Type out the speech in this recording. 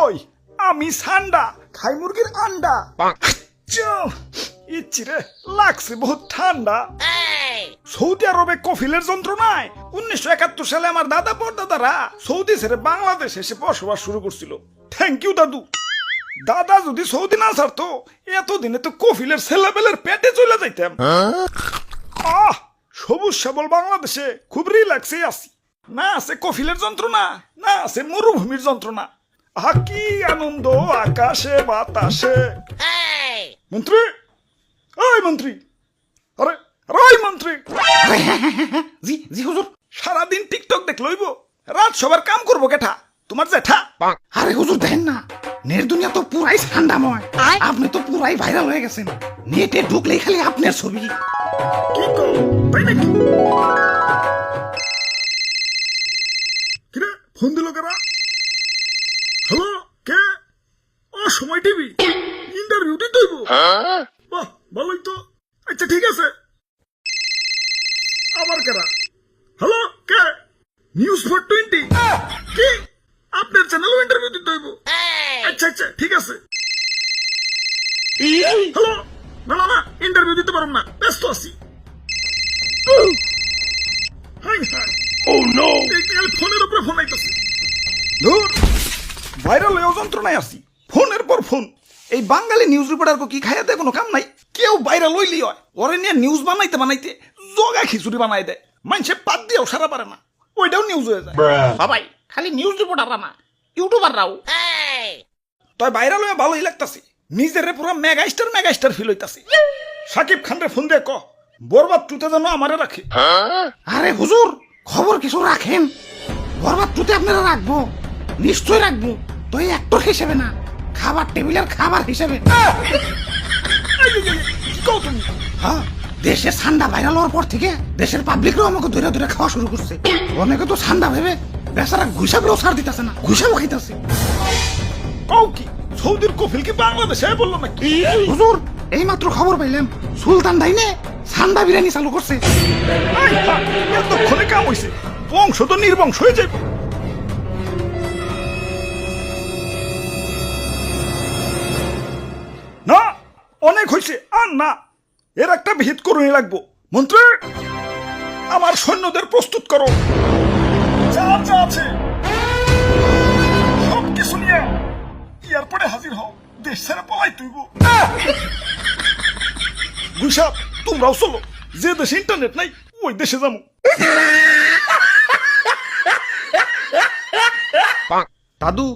ওই আমি সান্ডা খাই মুরগির আন্ডা ইচ্ছিরে লাগছে বহুত ঠান্ডা। সৌদি আরবে কফিলের যন্ত্রণায় 1971 সালে আমার দাদা পরদাদারা সৌদি ছেড়ে বাংলাদেশ এসে বসবাস শুরু করছিল। থ্যাংক ইউ দাদু। দাদা যদি সৌদি না ছাড়তো এতদিনে তো কফিলের ছেলেবেলের পেটে চলে যাইতাম। সবুজ সবল বাংলাদেশে খুব রিল্যাক্সে আছি। না আছে কফিলের যন্ত্রণা, না আছে মরুভূমির যন্ত্রণা। আহা কি আনন্দ আকাশে বাতাসে। মন্ত্রী, ওই মন্ত্রী, আরে ওই মন্ত্রী। জি জি হুজুর। সারাদিন টিকটক দেখ লইব, রাত সবার কাম করবো কেঠা? তোমার জেঠা? আরে হুজুর দেখেন না, নেট দুনিয়া তো পুরাই ঠান্ডাময়। আপনি তো পুরাই ভাইরাল হয়ে গেছেন। নেটে ঢুকলেই খালি আপনার ছবি। কি কো তাই নাকি? কিরে ফোন দিল কারা? হ্যালো, কে? ও সময় টিভি ইন্টারভিউ দিতে হইব। বাহ ভালোই তো। আচ্ছা ঠিক আছে। আবার কারা? হ্যালো, কে? নিউজ 420 কি? আপনার চ্যানেলও ইন্টারভিউ দিতে হইব? আচ্ছা আচ্ছা ঠিক আছে। হ্যালো, না না না ইন্টারভিউ দিতে পারব না, ব্যস্ত আছি। হাই হাই, ও নো, এই ফোনের উপরে ফোন আইতাছে। ধুর, ভাইরাল হয়ে যন্ত্রণায় আছি, ফোনের পর ফোন। এই বাঙালি নিউজ রিপোর্টারকে কি খাইয়া দেয় কোনো কাম নাই। কেউ ভাইরাল হইলি হয়, ওরে নিয়ে নিউজ বানাইতে বানাইতে জগা খিচুড়ি বানাই দেয়। মানুষে পাত দিয়েও সারা পারে না, ওইটাও নিউজ হয়ে যায়। সবাই খালি নিউজ রিপোর্টাররা না, ইউটিউবাররাও। তাই ভাইরাল হয়ে ভালোই লাগতাছে, নিজের পুরো মেগাস্টার ফিল হইতাছে। সাকিব খান রে ফোন দিয়ে ক বরবাদ টুতে যেন আমারে রাখে। আরে হুজুর, খবর কিছু রাখেন। বরবাদ টুতে আপনারা রাখবো, নিশ্চয় রাখবো। তো এই অ্যাক্টর হিসেবে না, খাবার টেবিলের খাবার হিসেবে। কি কও তুমি? হ্যাঁ, দেশে ঠান্ডা ভাইরাল হওয়ার পর থেকে দেশের পাবলিকরাও আমাকে ধরে ধরে খাওয়া শুরু করছে। অনেকে তো ঠান্ডা ভেবে বেচারা ঘুষাবেও ছাড় দিতেছে না, ঘুষাবো খাইতেছে। কও কি সৌদির কফিল কি বাংলাদেশে বললো নাকি? হুজুর, এই মাত্র খবর পাইলাম সুলতান ডাইনে ঠান্ডা বিরিয়ানি চালু করছে। এতক্ষণে কাম হইছে, বংশ তো নির্বংশ হয়ে যাবে। না অনেক হয়েছে, আর না, এর একটা বিহিত করুনি লাগবো। মন্ত্রী, আমার সৈন্যদের প্রস্তুত করো, যা যা আছে সব কিছু নিয়ে এয়ারপোর্টে হাজির হও। দেশ ছেড়ে পলাই তুইব। গুইসাপ, তোমরাও চলো, যে দেশে ইন্টারনেট নাই ওই দেশে যাবো। দাদু,